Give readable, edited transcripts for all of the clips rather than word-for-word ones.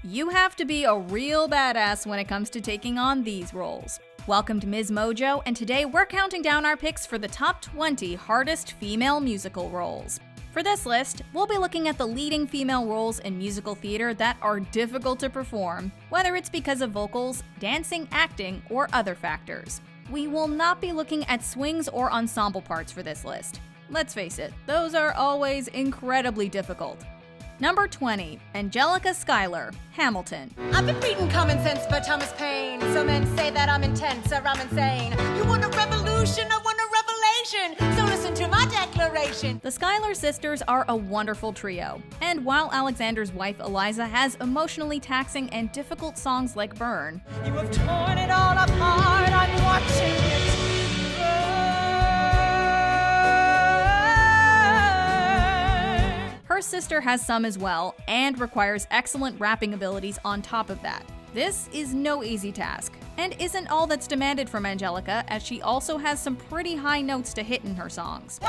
You have to be a real badass when it comes to taking on these roles. Welcome to MsMojo, and today we're counting down our picks for the top 20 hardest female musical roles. For this list, we'll be looking at the leading female roles in musical theater that are difficult to perform, whether it's because of vocals, dancing, acting, or other factors. We will not be looking at swings or ensemble parts for this list. Let's face it, those are always incredibly difficult. Number 20, Angelica Schuyler, Hamilton. I've been reading Common Sense by Thomas Paine. Some men say that I'm intense or I'm insane. You want a revolution, I want a revelation. So listen to my declaration. The Schuyler Sisters are a wonderful trio. And while Alexander's wife Eliza has emotionally taxing and difficult songs like Burn, You have torn it all apart, I'm watching it. her sister has some as well, and requires excellent rapping abilities on top of that. This is no easy task, and isn't all that's demanded from Angelica, as she also has some pretty high notes to hit in her songs. In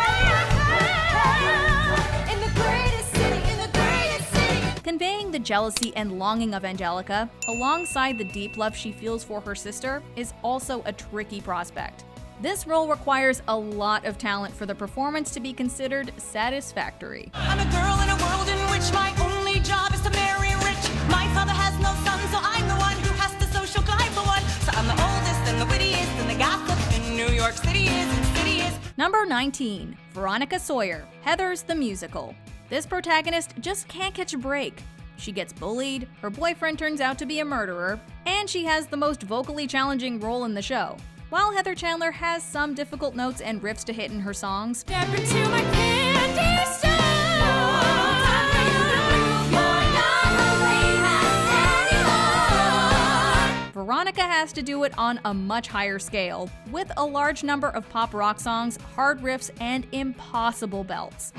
the greatest city, in the greatest city. Conveying the jealousy and longing of Angelica, alongside the deep love she feels for her sister, is also a tricky prospect. This role requires a lot of talent for the performance to be considered satisfactory. I'm a girl in a world in which my only job is to marry rich. My father has no son, so I'm the one who has to social climb for one. So I'm the oldest and the wittiest and the gossip in New York City is. Number 19, Veronica Sawyer, Heathers the Musical. This protagonist just can't catch a break. She gets bullied, her boyfriend turns out to be a murderer, and she has the most vocally challenging role in the show. While Heather Chandler has some difficult notes and riffs to hit in her songs, Step into my candy store. Veronica has to do it on a much higher scale, with a large number of pop rock songs, hard riffs, and impossible belts.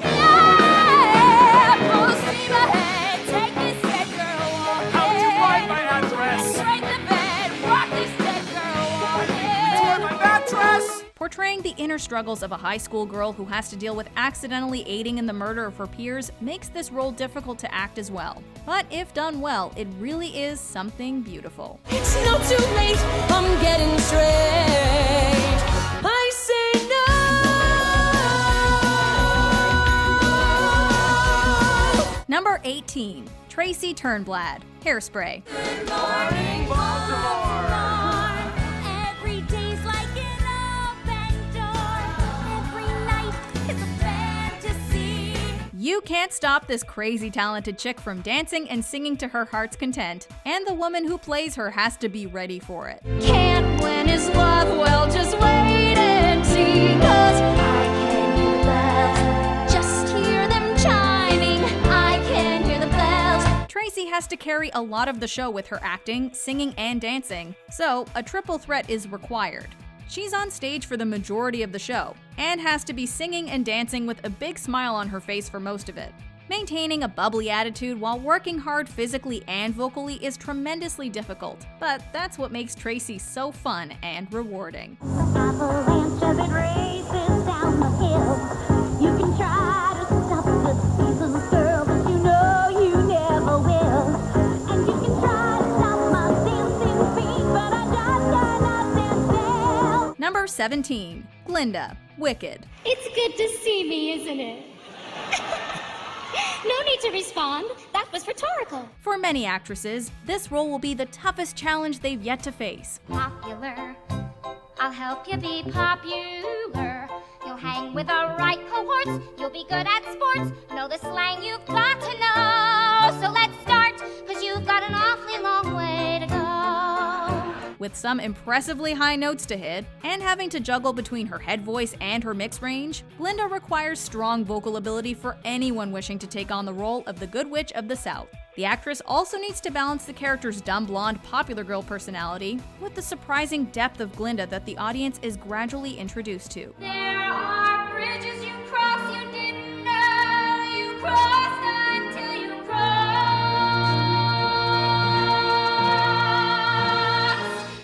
Portraying the inner struggles of a high school girl who has to deal with accidentally aiding in the murder of her peers makes this role difficult to act as well. But if done well, it really is something beautiful. It's not too late, I'm getting straight. I say no. Number 18, Tracy Turnblad, Hairspray. Good morning, Baltimore. Every day's like an open door. Every night is a fantasy. You can't stop this crazy talented chick from dancing and singing to her heart's content, and the woman who plays her has to be ready for it. Can't win his love, well just wait and see. 'Cause I can hear the bells, just hear them chiming. I can hear the bells. Tracy has to carry a lot of the show with her acting, singing, and dancing, so a triple threat is required. She's on stage for the majority of the show, and has to be singing and dancing with a big smile on her face for most of it. Maintaining a bubbly attitude while working hard physically and vocally is tremendously difficult, but that's what makes Tracy so fun and rewarding. Avalanche as it races down the hill. You can try to stop the seasons, girl, but you know you never will. And you can try to stop my dancing feet, but I just cannot stand still. Number 17, Glinda, Wicked. It's good to see me, isn't it? No need to respond. That was rhetorical. For many actresses, this role will be the toughest challenge they've yet to face. Popular. I'll help you be popular. You'll hang with the right cohorts. You'll be good at sports. Know the slang you've got to know. So let's start, 'cause you've got an awfully long way to go. With some impressively high notes to hit, and having to juggle between her head voice and her mix range, Glinda requires strong vocal ability for anyone wishing to take on the role of the Good Witch of the South. The actress also needs to balance the character's dumb blonde popular girl personality with the surprising depth of Glinda that the audience is gradually introduced to. There are bridges you cross you didn't know you crossed until you crossed.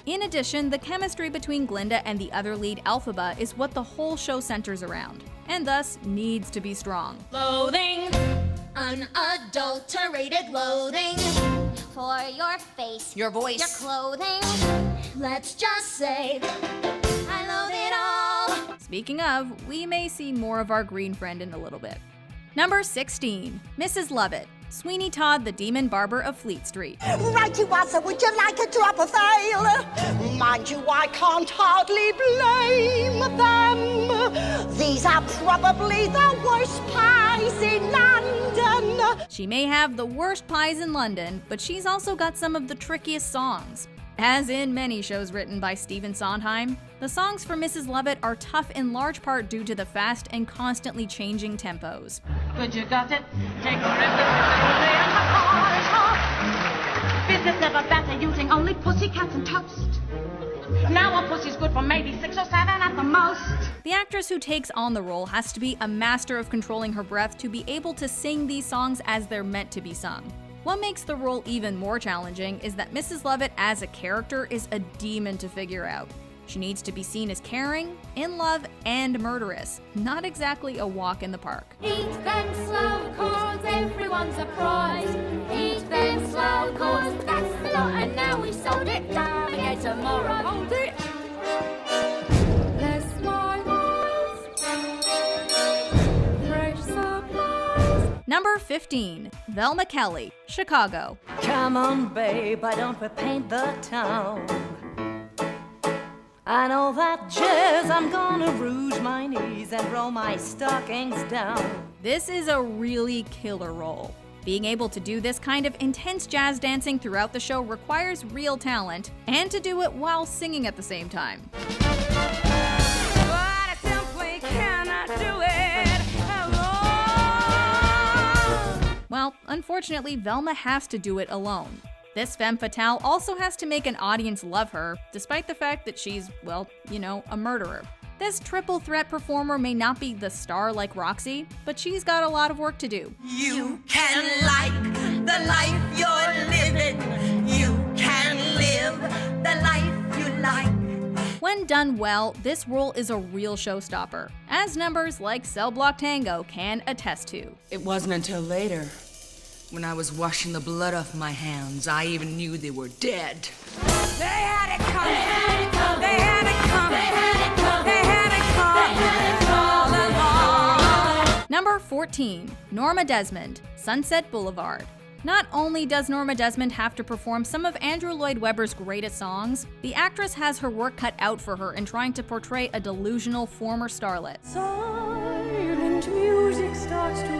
In addition, the chemistry between Glinda and the other lead, Elphaba, is what the whole show centers around, and thus needs to be strong. Loathing, unadulterated loathing. for your face, Your voice. your clothing. Let's just say I love it all. Speaking of, we may see more of our green friend in a little bit. Number 16, Mrs. Lovett, Sweeney Todd, the Demon Barber of Fleet Street. Righty, Watson, would you like a drop of ale? Mind you, I can't hardly blame them. These are probably the worst pies in London. She may have the worst pies in London, but she's also got some of the trickiest songs. As in many shows written by Stephen Sondheim, the songs for Mrs. Lovett are tough in large part due to the fast and constantly changing tempos. Good, you got it. Take a rip, and the car is hot. Business never better using only pussycats and toast. Now a pussy's good for maybe 6 or 7 at the most. The actress who takes on the role has to be a master of controlling her breath to be able to sing these songs as they're meant to be sung. What makes the role even more challenging is that Mrs. Lovett as a character is a demon to figure out. She needs to be seen as caring, in love, and murderous. Not exactly a walk in the park. Eat them slow, cause everyone's a prize. Eat them slow, cause that's the lot, and now we sold it down again tomorrow. Hold it. Less miles, fresh supplies. Number 15, Velma Kelly, Chicago. Come on, babe, why don't we paint the town? I know that jazz, I'm gonna rouge my knees and roll my stockings down. This is a really killer role. Being able to do this kind of intense jazz dancing throughout the show requires real talent, and to do it while singing at the same time. But I simply cannot do it alone. Well, unfortunately, Velma has to do it alone. This femme fatale also has to make an audience love her, despite the fact that she's, well, a murderer. This triple threat performer may not be the star like Roxy, but she's got a lot of work to do. You can like the life you're living. You can live the life you like. When done well, this role is a real showstopper, as numbers like Cell Block Tango can attest to. It wasn't until later, when I was washing the blood off my hands, I even knew they were dead. They had it coming. They had it coming. They had it coming all along. Number 14, Norma Desmond, Sunset Boulevard. Not only does Norma Desmond have to perform some of Andrew Lloyd Webber's greatest songs, the actress has her work cut out for her in trying to portray a delusional former starlet. Silent music starts to play.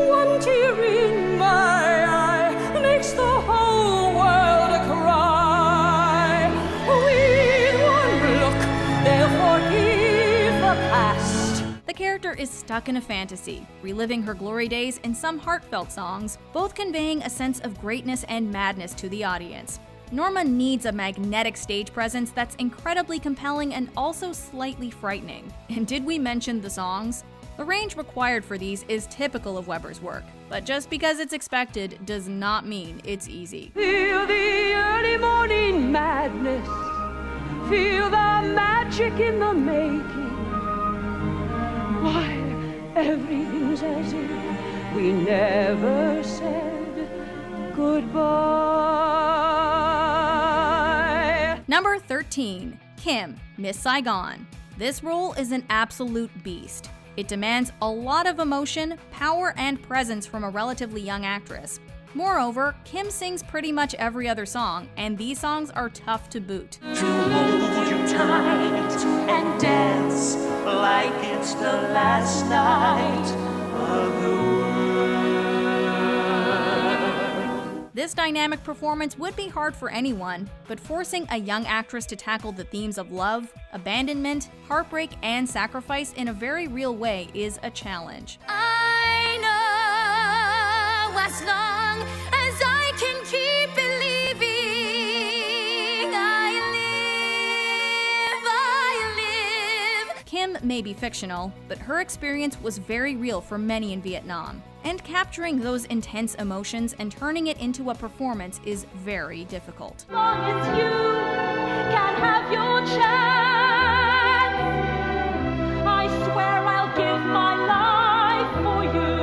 One tear in my eye makes the whole world cry. With one look, they'll forgive the past. The character is stuck in a fantasy, reliving her glory days in some heartfelt songs, both conveying a sense of greatness and madness to the audience. Norma needs a magnetic stage presence that's incredibly compelling and also slightly frightening. And did we mention the songs? The range required for these is typical of Webber's work, but just because it's expected does not mean it's easy. Feel the early morning madness. Feel the magic in the making. Why, everything's as if we never said goodbye. Number 13, Kim, Miss Saigon. This role is an absolute beast. It demands a lot of emotion, power, and presence from a relatively young actress. Moreover, Kim sings pretty much every other song, and these songs are tough to boot. To hold you tight and dance like it's the last night of the world. This dynamic performance would be hard for anyone, but forcing a young actress to tackle the themes of love, abandonment, heartbreak, and sacrifice in a very real way is a challenge. I know as long as I can keep believing, I live. Kim may be fictional, but her experience was very real for many in Vietnam. And capturing those intense emotions and turning it into a performance is very difficult. As long as you can have your chance, I swear I'll give my life for you.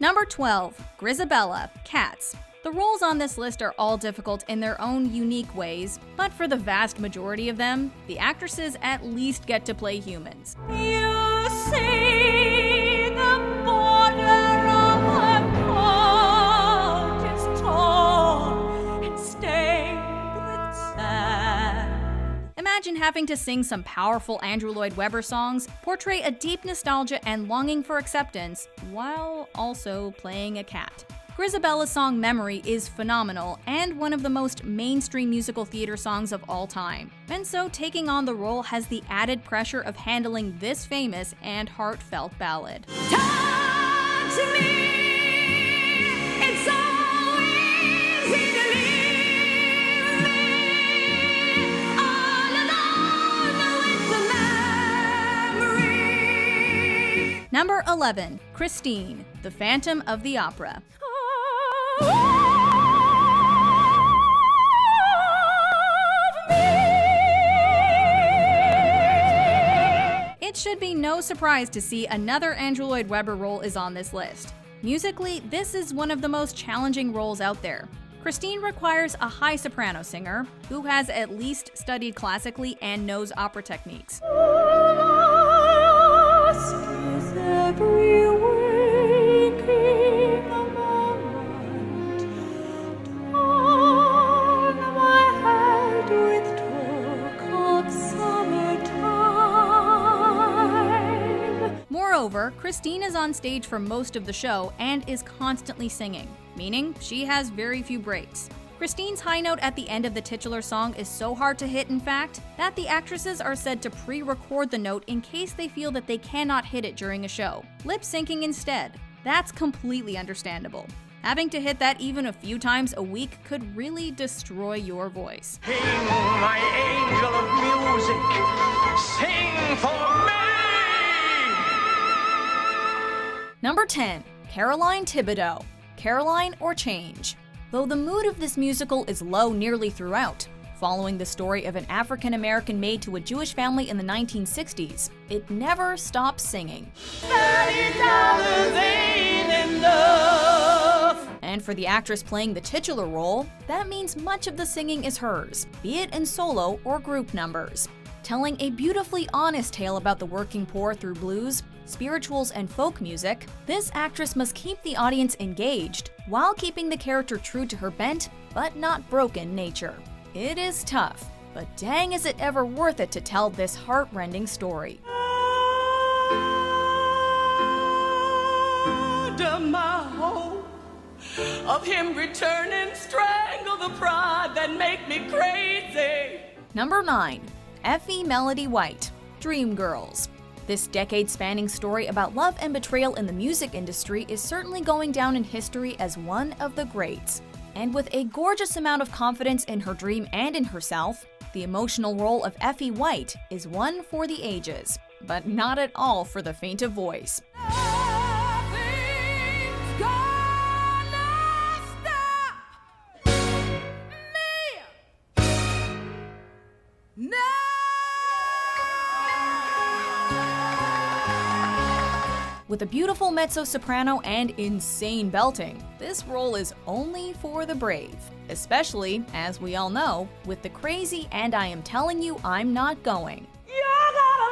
Number 12, Grizabella, Cats. The roles on this list are all difficult in their own unique ways, but for the vast majority of them, the actresses at least get to play humans. You see the border of her coat is torn and stained with sand. Imagine having to sing some powerful Andrew Lloyd Webber songs, portray a deep nostalgia and longing for acceptance, while also playing a cat. Grizabella's song Memory is phenomenal and one of the most mainstream musical theater songs of all time. And so taking on the role has the added pressure of handling this famous and heartfelt ballad. Talk to me, it's so easy to leave me all alone with the memory. Number 11, Christine, the Phantom of the Opera. It should be no surprise to see another Andrew Lloyd Webber role is on this list. Musically, this is one of the most challenging roles out there. Christine requires a high soprano singer who has at least studied classically and knows opera techniques. Moreover, Christine is on stage for most of the show and is constantly singing, meaning she has very few breaks. Christine's high note at the end of the titular song is so hard to hit, in fact, that the actresses are said to pre-record the note in case they feel that they cannot hit it during a show, lip-syncing instead. That's completely understandable. Having to hit that even a few times a week could really destroy your voice. Sing, my angel of music, sing for me! Number 10, Caroline Thibodeaux, Caroline or Change. Though the mood of this musical is low nearly throughout, following the story of an African-American maid to a Jewish family in the 1960s, it never stops singing. $30 ain't enough. And for the actress playing the titular role, that means much of the singing is hers, be it in solo or group numbers. Telling a beautifully honest tale about the working poor through blues, spirituals, and folk music, this actress must keep the audience engaged while keeping the character true to her bent, but not broken nature. It is tough, but dang is it ever worth it to tell this heart-rending story. My hope of him returning, strangle the pride that make me crazy. Number 9, Effie Melody White, Dreamgirls. This decade-spanning story about love and betrayal in the music industry is certainly going down in history as one of the greats. And with a gorgeous amount of confidence in her dream and in herself, the emotional role of Effie White is one for the ages, but not at all for the faint of voice. Nothing's gonna stop me. No. With a beautiful mezzo-soprano and insane belting, this role is only for the brave, especially, as we all know, with the crazy "And I Am Telling You I'm Not Going." You gotta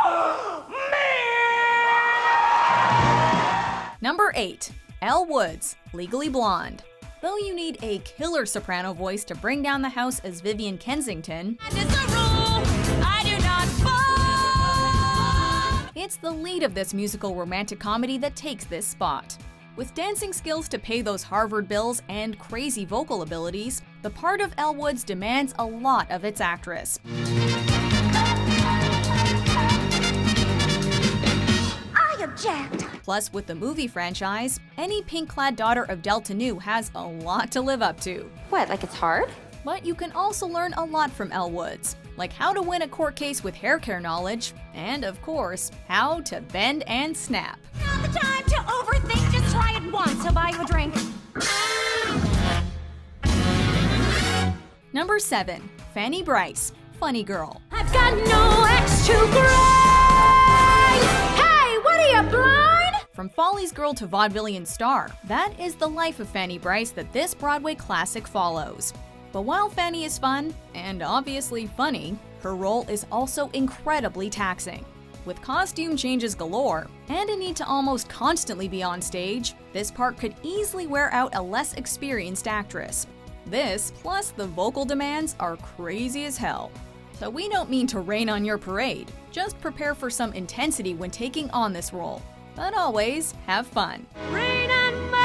love me. Number 8, Elle Woods, Legally Blonde. Though you need a killer soprano voice to bring down the house as Vivian Kensington, it's the lead of this musical romantic comedy that takes this spot. With dancing skills to pay those Harvard bills and crazy vocal abilities, the part of Elle Woods demands a lot of its actress. I object. Plus, with the movie franchise, any pink-clad daughter of Delta Nu has a lot to live up to. What, like it's hard? But you can also learn a lot from Elle Woods, like how to win a court case with hair care knowledge, and of course, how to bend and snap. Not the time to overthink, just try it once. I'll buy you a drink. Number 7, Fanny Brice, funny girl. I've got no ex to grind. Hey, what are you, blind? From Folly's girl to vaudevillian star, that is the life of Fanny Brice that this Broadway classic follows. But while Fanny is fun, and obviously funny, her role is also incredibly taxing. With costume changes galore, and a need to almost constantly be on stage, this part could easily wear out a less experienced actress. This, plus the vocal demands, are crazy as hell. So we don't mean to rain on your parade, just prepare for some intensity when taking on this role. But always have fun. Rain on my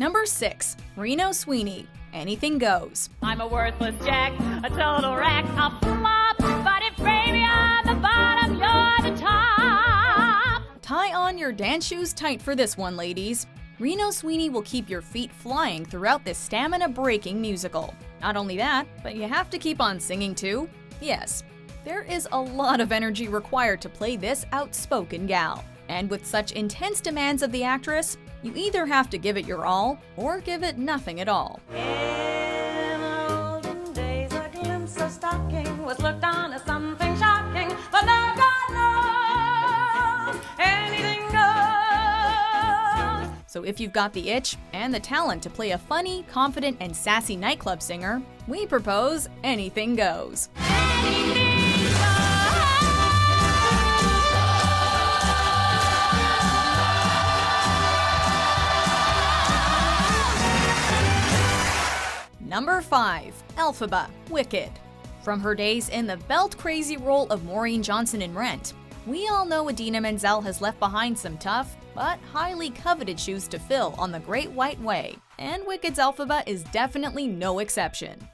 Number 6. Reno Sweeney, Anything Goes. I'm a worthless jack, a total wreck, a flop. But if baby I'm the bottom, you're the top. Tie on your dance shoes tight for this one, ladies. Reno Sweeney will keep your feet flying throughout this stamina-breaking musical. Not only that, but you have to keep on singing too. Yes, there is a lot of energy required to play this outspoken gal. And with such intense demands of the actress, you either have to give it your all or give it nothing at all. In olden days, a glimpse of stocking was looked on as something shocking, but now God knows anything goes. So if you've got the itch and the talent to play a funny, confident, and sassy nightclub singer, we propose Anything Goes. Number 5. Elphaba, Wicked. From her days in the belt-crazy role of Maureen Johnson in Rent, we all know Idina Menzel has left behind some tough, but highly coveted shoes to fill on the Great White Way, and Wicked's Elphaba is definitely no exception.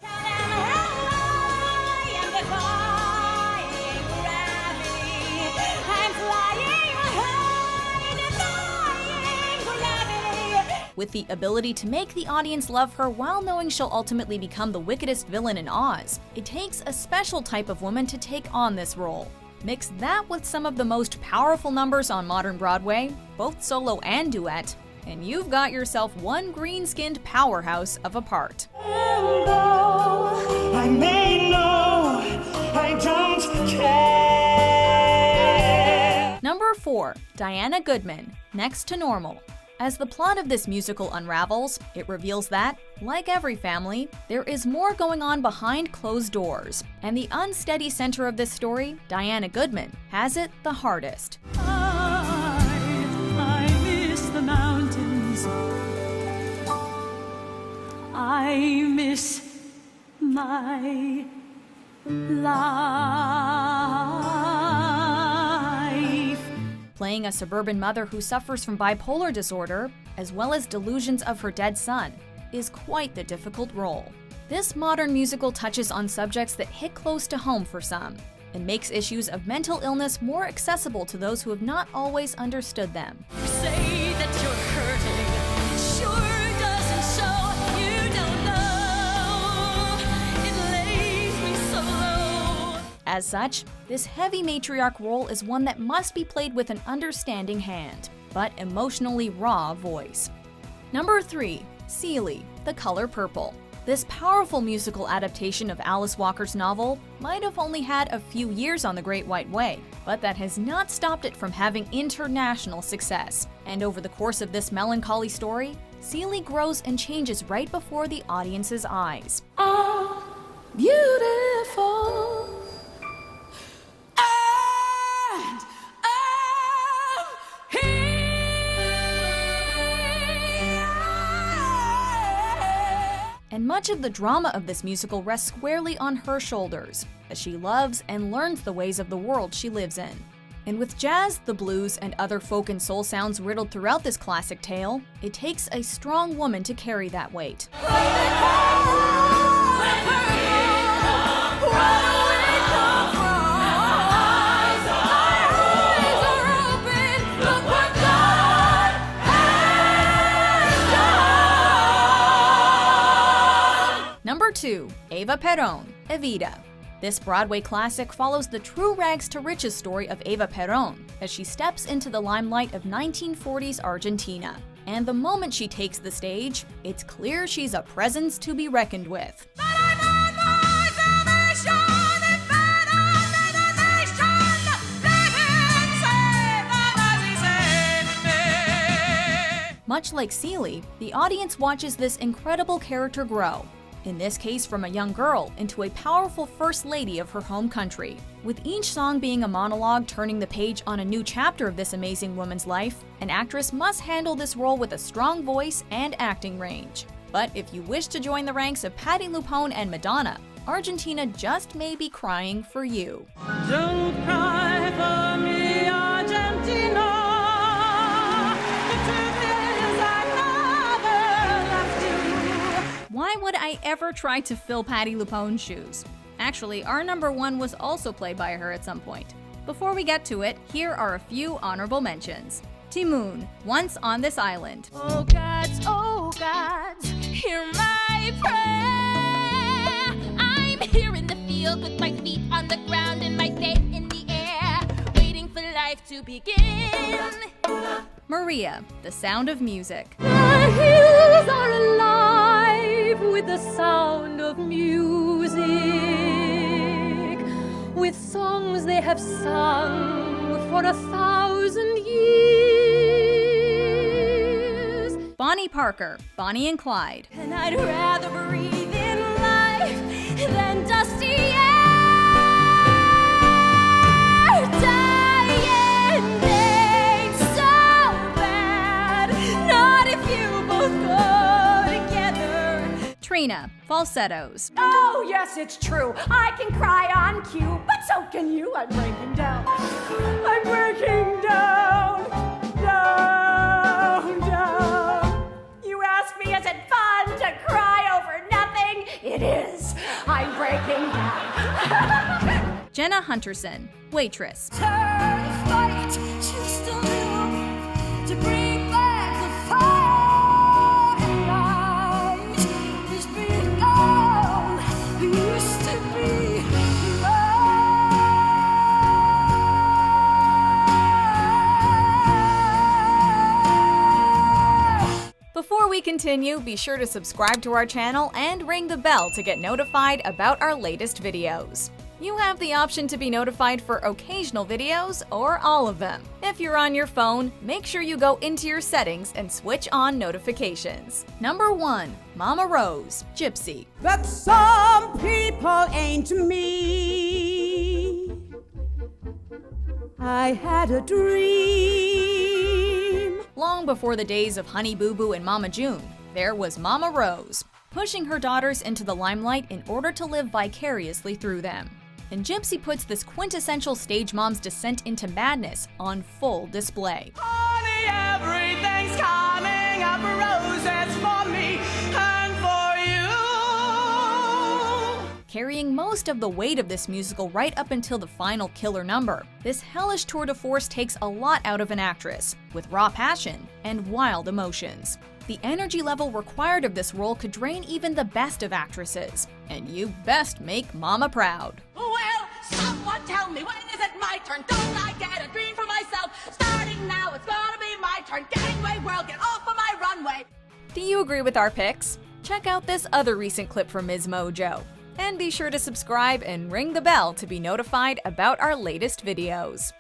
With the ability to make the audience love her while knowing she'll ultimately become the wickedest villain in Oz, it takes a special type of woman to take on this role. Mix that with some of the most powerful numbers on modern Broadway, both solo and duet, and you've got yourself one green-skinned powerhouse of a part. And though I may know, I don't care. Number 4. Diana Goodman, Next to Normal. As the plot of this musical unravels, it reveals that, like every family, there is more going on behind closed doors. And the unsteady center of this story, Diana Goodman, has it the hardest. I miss the mountains. I miss my life. Playing a suburban mother who suffers from bipolar disorder, as well as delusions of her dead son, is quite the difficult role. This modern musical touches on subjects that hit close to home for some, and makes issues of mental illness more accessible to those who have not always understood them. You say that you're hurting. It sure doesn't show. You don't know. It lays me so low. As such, this heavy matriarch role is one that must be played with an understanding hand, but emotionally raw voice. Number 3. Celie, The Color Purple. This powerful musical adaptation of Alice Walker's novel might have only had a few years on the Great White Way, but that has not stopped it from having international success. And over the course of this melancholy story, Celie grows and changes right before the audience's eyes. Oh, beautiful. And And much of the drama of this musical rests squarely on her shoulders, as she loves and learns the ways of the world she lives in. And with jazz, the blues, and other folk and soul sounds riddled throughout this classic tale, it takes a strong woman to carry that weight. Number 2. Eva Perón, Evita. This Broadway classic follows the true rags to riches story of Eva Perón as she steps into the limelight of 1940s Argentina. And the moment she takes the stage, it's clear she's a presence to be reckoned with. Much like Celie, the audience watches this incredible character grow, in this case from a young girl into a powerful first lady of her home country. With each song being a monologue turning the page on a new chapter of this amazing woman's life, an actress must handle this role with a strong voice and acting range. But if you wish to join the ranks of Patti LuPone and Madonna, Argentina just may be crying for you. Don't cry for me, Argentina. Why would I ever try to fill Patti LuPone's shoes? Actually, our number one was also played by her at some point. Before we get to it, here are a few honorable mentions. Timoon, Once on This Island. Oh gods, hear my prayer. I'm here in the field with my feet on the ground and my faith in the air, waiting for life to begin. Maria, The Sound of Music. The hills are alive with the sound of music, with songs they have sung for 1,000 years. Bonnie Parker, Bonnie and Clyde. And I'd rather breathe in life than dusty air. Dying ain't so bad, not if you both go together. Trina, Falsettos. Oh, yes, it's true. I can cry on cue, but so can you. I'm breaking down. I'm breaking down. Down, down. You ask me, is it fun to cry over nothing? It is. I'm breaking down. Jenna Hunterson, Waitress. Turn the fight just a little to bring back the fire and light. This being all used to be love. Before we continue, be sure to subscribe to our channel and ring the bell to get notified about our latest videos. You have the option to be notified for occasional videos or all of them. If you're on your phone, make sure you go into your settings and switch on notifications. Number 1. Mama Rose, Gypsy. But some people ain't me. I had a dream. Long before the days of Honey Boo Boo and Mama June, there was Mama Rose, pushing her daughters into the limelight in order to live vicariously through them. And Gypsy puts this quintessential stage mom's descent into madness on full display. Honey, everything's coming up roses for me and for you. Carrying most of the weight of this musical right up until the final killer number, this hellish tour de force takes a lot out of an actress, with raw passion and wild emotions. The energy level required of this role could drain even the best of actresses, and you best make Mama proud. Well, someone tell me, when is it my turn? Don't I get a dream for myself? Starting now, it's gonna be my turn. Gangway world, get off of my runway. Do you agree with our picks? Check out this other recent clip from MsMojo. And be sure to subscribe and ring the bell to be notified about our latest videos.